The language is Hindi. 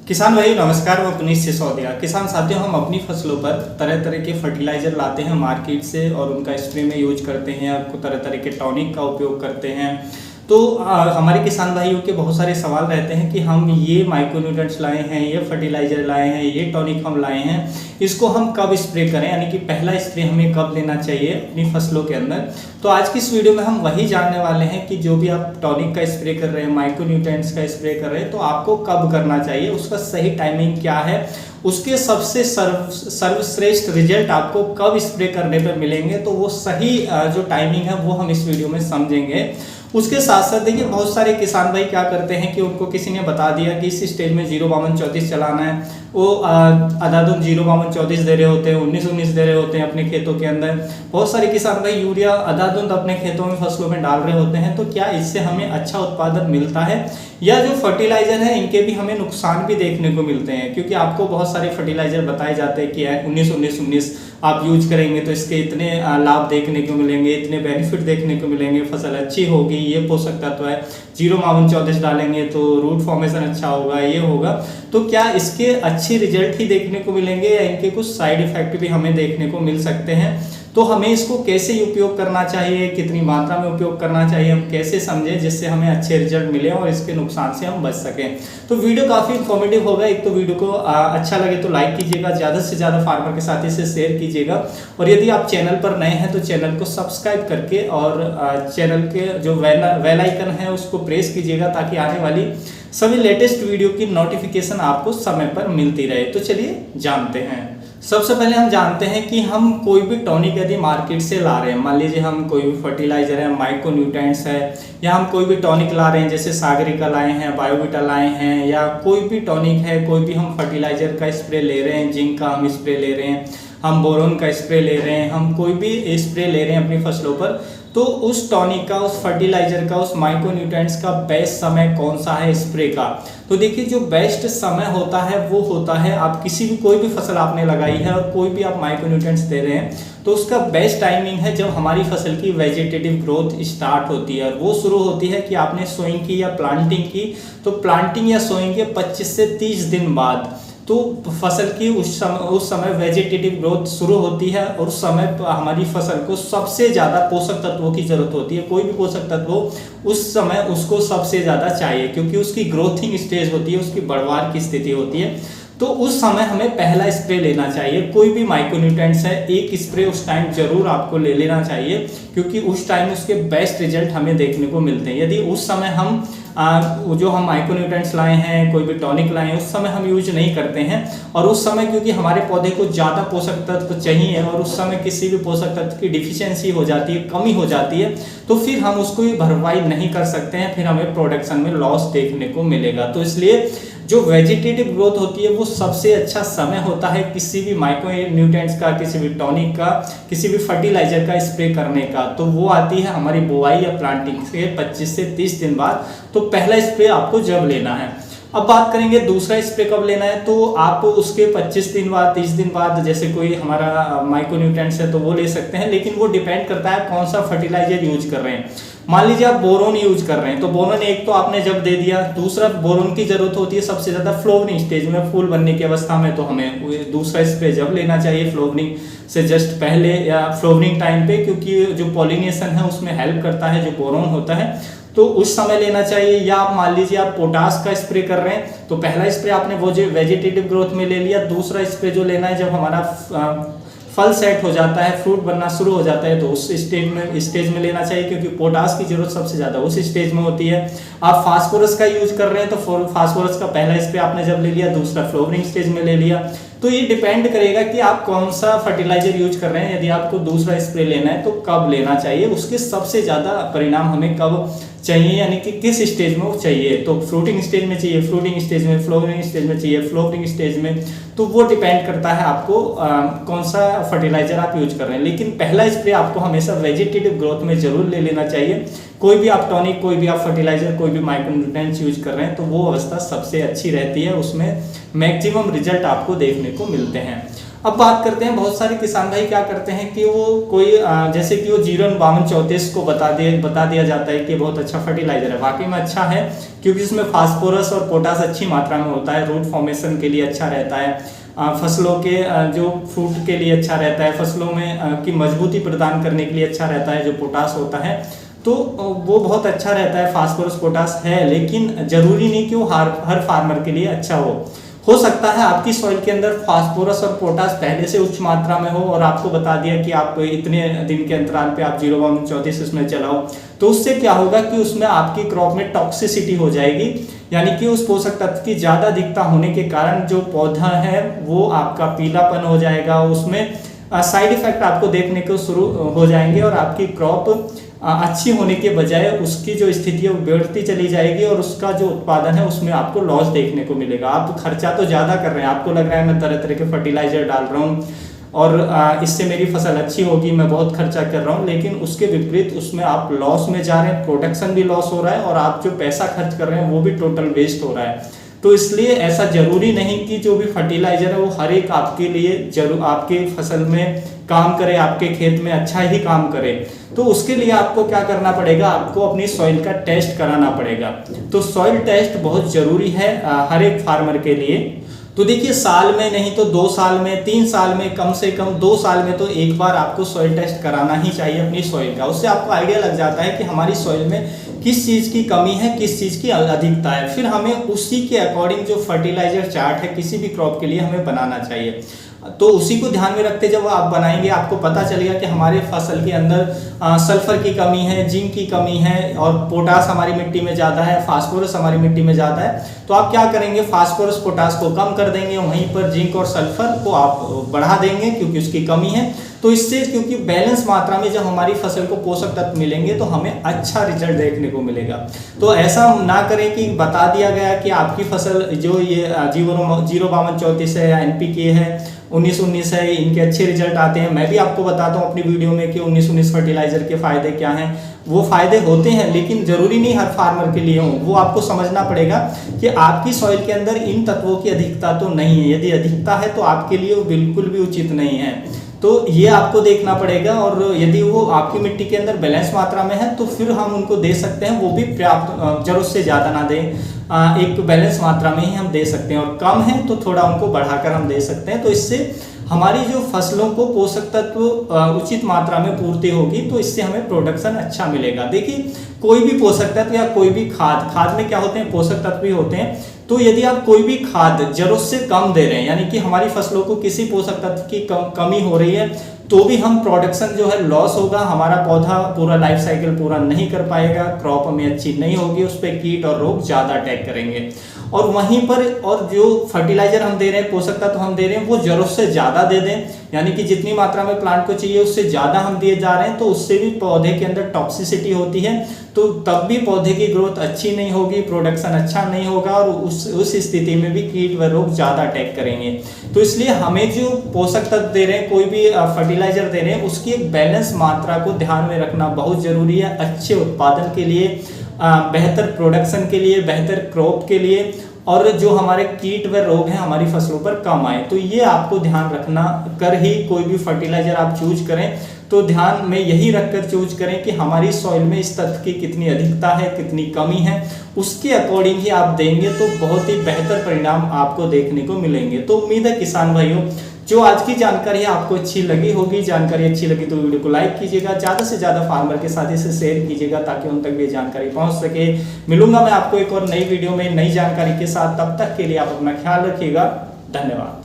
किसान भाई नमस्कार। मैं पुनीत सिसोदिया। किसान साथियों, हम अपनी फसलों पर तरह तरह के फर्टिलाइजर लाते हैं मार्केट से और उनका स्प्रे में यूज करते हैं, आपको तरह तरह के टॉनिक का उपयोग करते हैं। तो हमारे किसान भाइयों के बहुत सारे सवाल रहते हैं कि हम ये माइक्रोन्यूट्रिएंट्स लाए हैं, ये फर्टिलाइजर लाए हैं, ये टॉनिक हम लाए हैं, इसको हम कब स्प्रे करें, यानी कि पहला स्प्रे हमें कब लेना चाहिए अपनी फसलों के अंदर। तो आज की इस वीडियो में हम वही जानने वाले हैं कि जो भी आप टॉनिक का स्प्रे कर रहे हैं, माइक्रोन्यूट्रिएंट्स का स्प्रे कर रहे हैं, तो आपको कब करना चाहिए, उसका सही टाइमिंग क्या है, उसके सबसे सर्वश्रेष्ठ रिजल्ट आपको कब स्प्रे करने पर मिलेंगे। तो वो सही जो टाइमिंग है वो हम इस वीडियो में समझेंगे। उसके साथ साथ देखिए, बहुत सारे किसान भाई क्या करते हैं कि उनको किसी ने बता दिया कि इस स्टेज में 0-52-34 चलाना है, वो अंधाधुंध 0-52-34 दे रहे होते हैं, 19-19 दे रहे होते हैं अपने खेतों के अंदर। बहुत सारे किसान भाई यूरिया अंधाधुंध अपने खेतों में फसलों में डाल रहे होते हैं। तो क्या इससे हमें अच्छा उत्पादन मिलता है, या जो फर्टिलाइजर है इनके भी हमें नुकसान भी देखने को मिलते हैं? क्योंकि आपको बहुत सारे फर्टिलाइजर बताए जाते हैं कि 19-19-19 आप यूज करेंगे तो इसके इतने लाभ देखने को मिलेंगे, इतने बेनिफिट देखने को मिलेंगे, फसल अच्छी होगी, ये पोषक तत्व है। 0-52-34 डालेंगे तो रूट फॉर्मेशन अच्छा होगा, ये होगा। तो क्या इसके अच्छे रिजल्ट ही देखने को मिलेंगे या इनके कुछ साइड इफेक्ट भी हमें देखने को मिल सकते हैं? तो हमें इसको कैसे उपयोग करना चाहिए, कितनी मात्रा में उपयोग करना चाहिए, हम कैसे समझें जिससे हमें अच्छे रिजल्ट मिले और इसके नुकसान से हम बच सकें। तो वीडियो काफ़ी इन्फॉर्मेटिव होगा। एक तो वीडियो को अच्छा लगे तो लाइक कीजिएगा, ज़्यादा से ज़्यादा फार्मर के साथ इसे शेयर कीजिएगा, और यदि आप चैनल पर नए हैं तो चैनल को सब्सक्राइब करके और चैनल के जो बेल आइकन है उसको प्रेस कीजिएगा, ताकि आने वाली सभी लेटेस्ट वीडियो की नोटिफिकेशन आपको समय पर मिलती रहे। तो चलिए जानते हैं। सबसे पहले हम जानते हैं कि हम कोई भी टॉनिक यदि मार्केट से ला रहे हैं, मान लीजिए हम कोई भी फर्टिलाइजर है, माइक्रोन्यूट्रिएंट्स है, या हम कोई भी टॉनिक ला रहे हैं, जैसे सागरिका लाए हैं, बायोविटा लाए हैं, या कोई भी टॉनिक है, कोई भी हम फर्टिलाइजर का स्प्रे ले रहे हैं, जिंक का हम स्प्रे ले रहे हैं, हम बोरोन का स्प्रे ले रहे हैं, हम कोई भी स्प्रे ले रहे हैं अपनी फसलों पर, तो उस टॉनिक का, उस फर्टिलाइजर का, उस माइक्रोन्यूट्रिएंट्स का बेस्ट समय कौन सा है स्प्रे का? तो देखिए, जो बेस्ट समय होता है वो होता है, आप किसी भी कोई भी फसल आपने लगाई है और कोई भी आप माइक्रोन्यूट्रिएंट्स दे रहे हैं, तो उसका बेस्ट टाइमिंग है जब हमारी फसल की वेजिटेटिव ग्रोथ स्टार्ट होती है। और वो शुरू होती है कि आपने सोइंग की या प्लांटिंग की, तो प्लांटिंग या सोइंग के 25 से 30 दिन बाद तो फसल की उस समय वेजिटेटिव ग्रोथ शुरू होती है, और उस समय हमारी फसल को सबसे ज़्यादा पोषक तत्वों की जरूरत होती है। कोई भी पोषक तत्व उस समय उसको सबसे ज़्यादा चाहिए, क्योंकि उसकी ग्रोथिंग स्टेज होती है, उसकी बढ़वार की स्थिति होती है। तो उस समय हमें पहला स्प्रे लेना चाहिए। कोई भी माइक्रोन्यूट्रिएंट्स है, एक स्प्रे उस टाइम जरूर आपको ले लेना चाहिए, क्योंकि उस टाइम उसके बेस्ट रिजल्ट हमें देखने को मिलते हैं। यदि उस समय हम जो हम माइक्रोन्यूट्रिएंट्स लाए हैं, कोई भी टॉनिक लाए हैं, उस समय हम यूज नहीं करते हैं, और उस समय क्योंकि हमारे पौधे को ज़्यादा पोषक तत्व चाहिए और उस समय किसी भी पोषक तत्व की डिफिशियंसी हो जाती है, कमी हो जाती है, तो फिर हम उसको भरपाई नहीं कर सकते हैं, फिर हमें प्रोडक्शन में लॉस देखने को मिलेगा। तो इसलिए जो वेजिटेटिव ग्रोथ होती है वो सबसे अच्छा समय होता है किसी भी माइक्रोन्यूट्रिएंट्स का, किसी भी टॉनिक का, किसी भी फर्टिलाइजर का स्प्रे करने का। तो वो आती है हमारी बुआई या प्लांटिंग से 25 से 30 दिन बाद। तो पहला स्प्रे आपको जब लेना है। अब बात करेंगे दूसरा स्प्रे कब लेना है, तो आप उसके 25 दिन बाद, 30 दिन बाद, जैसे कोई हमारा माइक्रोन्यूट्रिएंट्स है तो वो ले सकते हैं, लेकिन वो डिपेंड करता है कौन सा फर्टिलाइजर यूज कर रहे हैं। मान लीजिए आप बोरोन यूज कर रहे हैं, तो बोरोन एक तो आपने जब दे दिया, दूसरा बोरोन की जरूरत होती है सबसे ज्यादा फ्लावरिंग स्टेज में, फूल बनने की अवस्था में, तो हमें दूसरा स्प्रे जब लेना चाहिए फ्लावरिंग से जस्ट पहले या फ्लावरिंग टाइम पे, क्योंकि जो पॉलिनेशन है उसमें हेल्प करता है जो बोरोन होता है, तो उस समय लेना चाहिए। या आप मान लीजिए आप पोटास का स्प्रे कर रहे हैं, तो पहला स्प्रे आपने वो जो वेजिटेटिव ग्रोथ में ले लिया, दूसरा स्प्रे जो लेना है जब हमारा फल सेट हो जाता है, फ्रूट बनना शुरू हो जाता है, तो उस स्टेज में लेना चाहिए, क्योंकि पोटास की जरूरत सबसे ज्यादा उस स्टेज में होती है। आप फास्फोरस का यूज कर रहे हैं, तो फास्फोरस का पहला स्प्रे आपने जब ले लिया, दूसरा फ्लावरिंग स्टेज में ले लिया। तो ये डिपेंड करेगा कि आप कौन सा फर्टिलाइजर यूज कर रहे हैं। यदि आपको दूसरा स्प्रे लेना है तो कब लेना चाहिए, उसके सबसे ज्यादा परिणाम हमें कब चाहिए, यानी कि किस स्टेज में वो चाहिए। तो फ्रूटिंग स्टेज में चाहिए, फ्रूटिंग स्टेज में, फ्लावरिंग स्टेज में चाहिए, फ्लावरिंग स्टेज में, तो वो डिपेंड करता है आपको कौन सा फर्टिलाइजर आप यूज कर रहे हैं। लेकिन पहला स्प्रे आपको हमेशा वेजिटेटिव ग्रोथ में जरूर ले लेना चाहिए। कोई भी आप टॉनिक, कोई भी आप फर्टिलाइजर, कोई भी माइक्रोन्यूट्रिएंट्स यूज कर रहे हैं, तो वो अवस्था सबसे अच्छी रहती है, उसमें मैक्सिमम रिजल्ट आपको देखने को मिलते हैं। अब बात करते हैं, बहुत सारे किसान भाई क्या करते हैं कि वो कोई जैसे कि वो 05234 को बता दिया जाता है कि बहुत अच्छा फर्टिलाइजर है। वाकई में अच्छा है, क्योंकि इसमें फास्फोरस और पोटास अच्छी मात्रा में होता है, रूट फॉर्मेशन के लिए अच्छा रहता है, फसलों के जो फ्रूट के लिए अच्छा रहता है, फसलों में की मजबूती प्रदान करने के लिए अच्छा रहता है जो पोटास होता है, तो वो बहुत अच्छा रहता है। फास्फोरस पोटास है, लेकिन जरूरी नहीं कि वो हर फार्मर के लिए अच्छा हो सकता है आपकी सॉइल के अंदर फास्फोरस और पोटास पहले से उच्च मात्रा में हो और आपको बता दिया कि आप इतने दिन के अंतराल पे आप 05234 इसमें चलाओ, तो उससे क्या होगा कि उसमें आपकी क्रॉप में टॉक्सिसिटी हो जाएगी, यानी कि उस पोषक तत्व की ज्यादा अधिकता होने के कारण जो पौधा है वो आपका पीलापन हो जाएगा, उसमें साइड इफेक्ट आपको देखने को शुरू हो जाएंगे और आपकी क्रॉप अच्छी होने के बजाय उसकी जो स्थिति है वो बढ़ती चली जाएगी और उसका जो उत्पादन है उसमें आपको लॉस देखने को मिलेगा। आप खर्चा तो ज़्यादा कर रहे हैं, आपको लग रहा है मैं तरह तरह के फर्टिलाइजर डाल रहा हूँ और इससे मेरी फसल अच्छी होगी, मैं बहुत खर्चा कर रहा हूँ, लेकिन उसके विपरीत उसमें आप लॉस में जा रहे हैं, प्रोडक्शन भी लॉस हो रहा है और आप जो पैसा खर्च कर रहे हैं वो भी टोटल वेस्ट हो रहा है। तो इसलिए ऐसा जरूरी नहीं कि जो भी फर्टिलाइजर है वो हर एक आपके लिए जरूर आपके फसल में काम करे, आपके खेत में अच्छा ही काम करे। तो उसके लिए आपको क्या करना पड़ेगा, आपको अपनी सॉइल का टेस्ट कराना पड़ेगा। तो सॉइल टेस्ट बहुत जरूरी है हर एक फार्मर के लिए। तो देखिए, साल में नहीं तो 2 साल में, 3 साल में, कम से कम 2 साल में तो एक बार आपको सॉइल टेस्ट कराना ही चाहिए अपनी सॉइल का। उससे आपको आइडिया लग जाता है कि हमारी सॉइल में किस चीज़ की कमी है, किस चीज़ की अधिकता है। फिर हमें उसी के अकॉर्डिंग जो फर्टिलाइजर चार्ट है किसी भी क्रॉप के लिए हमें बनाना चाहिए। तो उसी को ध्यान में रखते जब आप बनाएंगे आपको पता चलेगा कि हमारे फसल के अंदर सल्फर की कमी है, जिंक की कमी है और पोटास हमारी मिट्टी में ज़्यादा है, फास्फोरस हमारी मिट्टी में ज़्यादा है। तो आप क्या करेंगे, फास्फोरस पोटास को कम कर देंगे, वहीं पर जिंक और सल्फर को आप बढ़ा देंगे क्योंकि उसकी कमी है। तो इससे क्योंकि बैलेंस मात्रा में जब हमारी फसल को पोषक तत्व मिलेंगे तो हमें अच्छा रिजल्ट देखने को मिलेगा। तो ऐसा ना करें कि बता दिया गया कि आपकी फसल जो ये 05234 है या NPK है, 1919 है, इनके अच्छे रिजल्ट आते हैं। मैं भी आपको बताता हूँ अपनी वीडियो में कि 1919 फर्टिलाइजर के फायदे क्या हैं। वो फायदे होते हैं लेकिन जरूरी नहीं हर फार्मर के लिए हो। वो आपको समझना पड़ेगा कि आपकी सॉइल के अंदर इन तत्वों की अधिकता तो नहीं है, यदि अधिकता है तो आपके लिए वो बिल्कुल भी उचित नहीं है। तो ये आपको देखना पड़ेगा और यदि वो आपकी मिट्टी के अंदर बैलेंस मात्रा में है तो फिर हम उनको दे सकते हैं, वो भी पर्याप्त, जरूरत से ज़्यादा ना दें, एक बैलेंस मात्रा में ही हम दे सकते हैं। और कम है तो थोड़ा उनको बढ़ाकर हम दे सकते हैं। तो इससे हमारी जो फसलों को पोषक तत्व उचित मात्रा में पूर्ति होगी, तो इससे हमें प्रोडक्शन अच्छा मिलेगा। देखिए, कोई भी पोषक तत्व या कोई भी खाद में क्या होते हैं, पोषक तत्व भी होते हैं। तो यदि आप कोई भी खाद जरूरत से कम दे रहे हैं, यानी कि हमारी फसलों को किसी पोषक तत्व की कमी हो रही है, तो भी हम प्रोडक्शन जो है लॉस होगा, हमारा पौधा पूरा लाइफ साइकिल पूरा नहीं कर पाएगा, क्रॉप में अच्छी नहीं होगी, उस पर कीट और रोग ज़्यादा अटैक करेंगे। और वहीं पर और जो फर्टिलाइजर हम दे रहे हैं, पोषक तत्व हम दे रहे हैं, वो जरूरत से ज़्यादा दे दें, यानी कि जितनी मात्रा में प्लांट को चाहिए उससे ज़्यादा हम दिए जा रहे हैं, तो उससे भी पौधे के अंदर टॉक्सिसिटी होती है। तो तब भी पौधे की ग्रोथ अच्छी नहीं होगी, प्रोडक्शन अच्छा नहीं होगा और उस स्थिति में भी कीट व रोग ज़्यादा अटैक करेंगे। तो इसलिए हमें जो पोषक तत्व दे रहे हैं, कोई भी फर्टिलाइजर दे रहे हैं, उसकी एक बैलेंस मात्रा को ध्यान में रखना बहुत ज़रूरी है, अच्छे उत्पादन के लिए, बेहतर प्रोडक्शन के लिए, बेहतर क्रॉप के लिए, और जो हमारे कीट व रोग हैं हमारी फसलों पर कम आए। तो ये आपको ध्यान रखना कर ही कोई भी फर्टिलाइजर आप चूज करें, तो ध्यान में यही रखकर चूज करें कि हमारी सॉइल में इस तत्व की कितनी अधिकता है, कितनी कमी है, उसके अकॉर्डिंग ही आप देंगे तो बहुत ही बेहतर परिणाम आपको देखने को मिलेंगे। तो उम्मीद है किसान भाइयों, जो आज की जानकारी है आपको अच्छी लगी होगी। जानकारी अच्छी लगी तो वीडियो को लाइक कीजिएगा, ज़्यादा से ज़्यादा फार्मर के साथ इसे शेयर कीजिएगा ताकि उन तक भी जानकारी पहुंच सके। मिलूंगा मैं आपको एक और नई वीडियो में नई जानकारी के साथ, तब तक के लिए आप अपना ख्याल रखिएगा। धन्यवाद।